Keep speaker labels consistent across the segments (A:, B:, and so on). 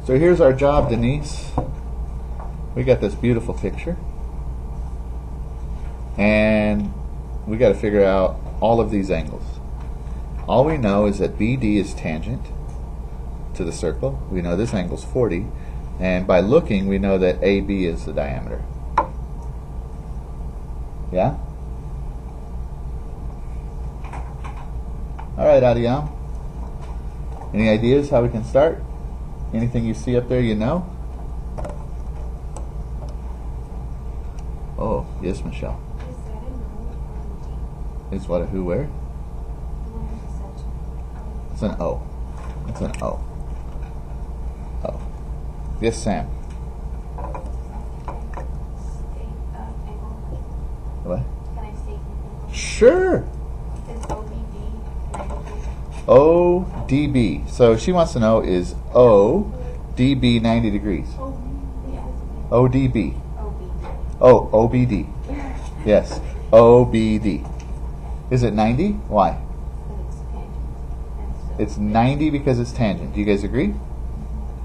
A: So here's our job, Denise. We got this beautiful picture. And we got to figure out all of these angles. All we know is that BD is tangent to the circle. We know this angle's 40. And by looking, we know that AB is the diameter. Yeah? All right, Adiyam. Any ideas how we can start? Anything you see up there you know? Oh, yes, Michelle. Is what a who where? It's an O. It's an O. Oh. Yes, Sam. What?
B: Can I say?
A: Sure.
B: Is OBD
A: ODB. So she wants to know, is ODB 90 degrees? ODB. Oh, OBD. Yes. OBD. Is it 90? Why? It's 90 because it's tangent. Do you guys agree?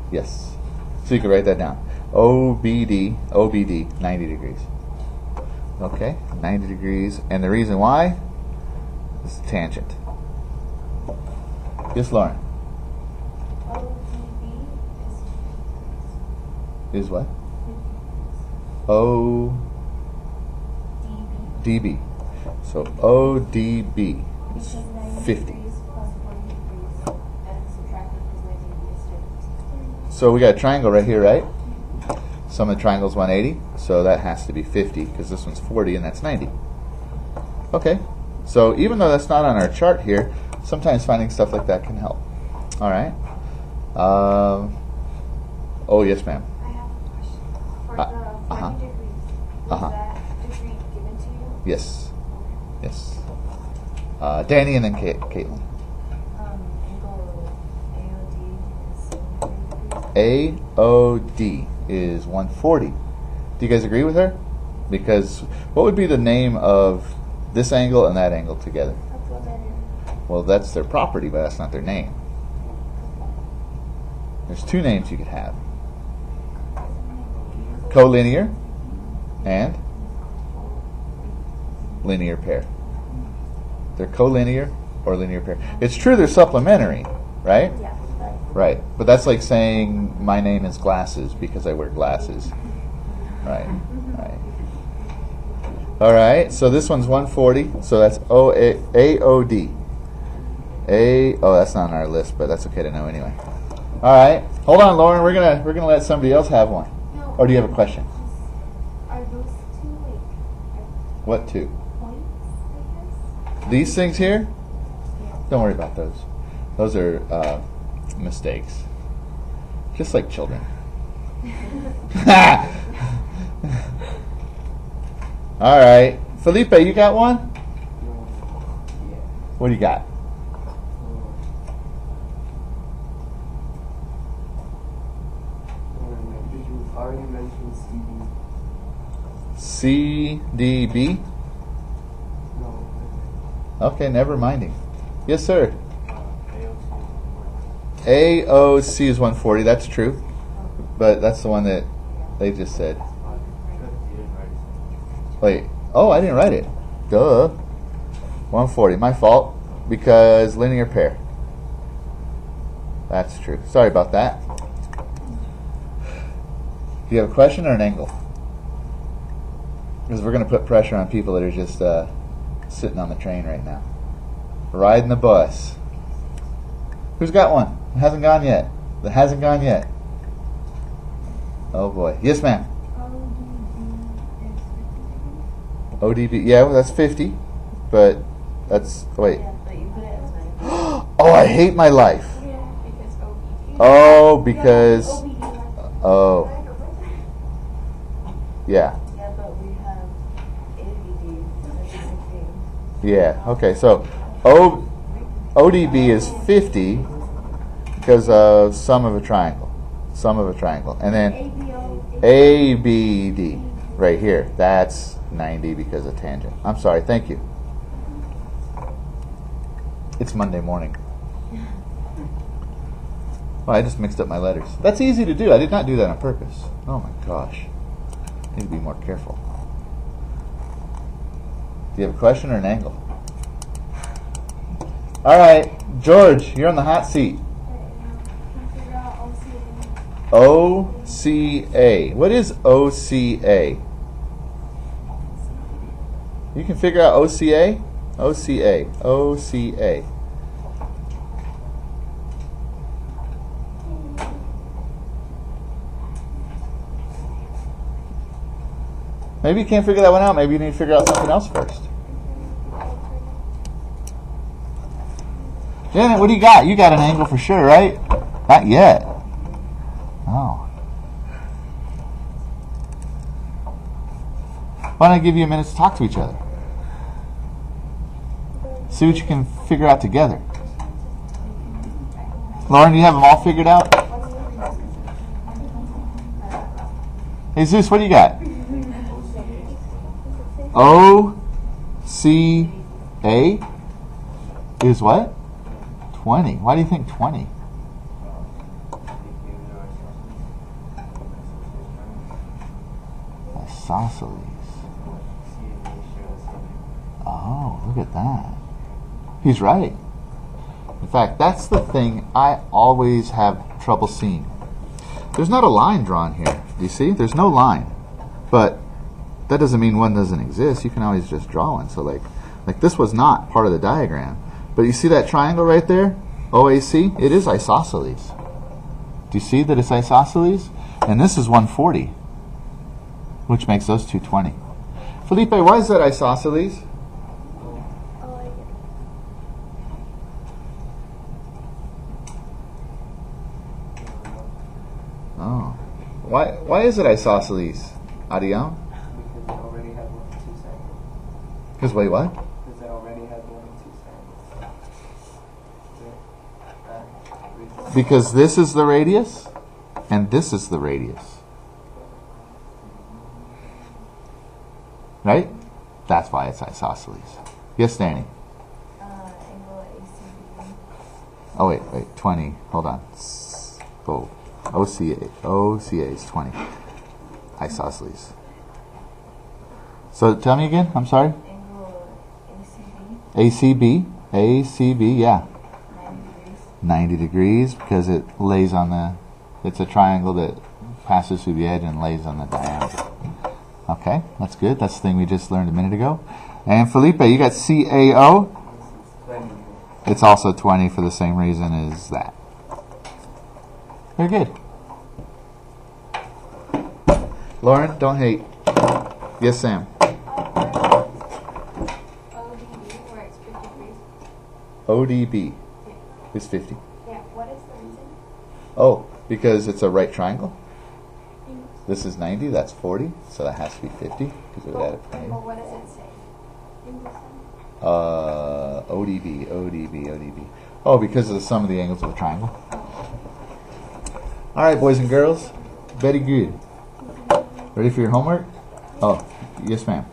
A: Yes. So you can write that down. OBD, 90 degrees. Okay, 90 degrees. And the reason why is tangent. Yes, Lauren. Is what? ODB. So ODB is 50. So we got a triangle right here, right? Sum of the triangle's 180, so that has to be 50 because this one's 40 and that's 90. Okay, so even though that's not on our chart here, sometimes finding stuff like that can help. All right. Oh, yes, ma'am.
B: I have a question. For the 40 degrees, was that degree given to you?
A: Yes. Yes. Danny and then Caitlin. AOD is 140. Do you guys agree with her? Because what would be the name of this angle and that angle together? Well, that's their property, but that's not their name. There's two names you could have. Collinear and linear pair. They're collinear or linear pair. It's true they're supplementary, right?
B: Yeah.
A: Right, but that's like saying my name is Glasses because I wear glasses. Right, right. All right, so this one's 140, so that's AOD. Oh, that's not on our list, but that's okay to know anyway. All right, hold on, Lauren. We're gonna let somebody else have one.
B: No,
A: Or do you have a question?
B: Are those two
A: What two?
B: points, I guess?
A: These things here?
B: Yeah.
A: Don't worry about those. Those are mistakes. Just like children. All right. Felipe, you got one? What do you got?
C: Did you already mention
A: CDB?
C: No.
A: Okay, never minding. Yes, sir. AOC is 140, that's true. But that's the one that they just said. Wait. Oh, I didn't write it. Duh. 140. My fault. Because linear pair. That's true. Sorry about that. Do you have a question or an angle? Because we're going to put pressure on people that are just sitting on the train right now. Riding the bus. Who's got one? It hasn't gone yet. That hasn't gone yet. Oh boy. Yes, ma'am. ODB. Yeah, well, that's 50. But that's wait.
B: Yeah, but you put it as 90.
A: Oh, I hate my life.
B: Yeah, because OBD.
A: Oh, because oh, yeah.
B: Yeah, but we have ABD. That's the same thing.
A: Yeah. Okay. So ODB is 50 because of sum of a triangle. Sum of a triangle. And then ABD right here. That's 90 because of tangent. I'm sorry. Thank you. It's Monday morning. Well, I just mixed up my letters. That's easy to do. I did not do that on purpose. Oh my gosh. Need to be more careful. Do you have a question or an angle? All right, George, you're on the hot seat.
B: Okay, now can you figure out OCA?
A: OCA. What is OCA? You can figure out OCA? OCA. OCA. Maybe you can't figure that one out. Maybe you need to figure out something else first. Janet, what do you got? You got an angle for sure, right? Not yet. Oh. Why don't I give you a minute to talk to each other? See what you can figure out together. Lauren, do you have them all figured out? Hey, Zeus, what do you got? O-C-A is what? 20. Why do you think 20? Isosceles. Oh, look at that. He's right. In fact, that's the thing I always have trouble seeing. There's not a line drawn here. Do you see? There's no line. But that doesn't mean one doesn't exist. You can always just draw one. So like this was not part of the diagram. But you see that triangle right there? OAC? It is isosceles. Do you see that it's isosceles? And this is 140, which makes those two 20. Felipe, why is that isosceles? Oh. Why is it isosceles? Adion?
C: Because it already has 1 and 2 sides.
A: Because wait, what?
C: Because it already has 1 and 2 sides.
A: Because this is the radius, and this is the radius. Right? That's why it's isosceles. Yes, Danny?
B: Angle ACB.
A: Oh, wait, 20. Hold on. Oh, OCA is 20. Isosceles. So tell me again. I'm sorry.
B: Angle ACB.
A: ACB, yeah.
B: 90 degrees.
A: 90 degrees because it lays on the, it's a triangle that passes through the edge and lays on the diameter. Okay, that's good. That's the thing we just learned a minute ago. And Felipe, you got CAO. It's also 20 for the same reason as that. Very good. Lauren, don't hate. Yes, Sam.
B: ODB, where it's 50 degrees.
A: ODB
B: Yeah.
A: is 50.
B: Yeah, what is the reason?
A: Oh, because it's a right triangle. This is 90, that's 40, so that has to be 50 because it would add a
B: Well,
A: 20.
B: what does it say?
A: ODB. Oh, because of the sum of the angles of a triangle. All right, boys and girls, very good. Ready for your homework? Oh, yes, ma'am.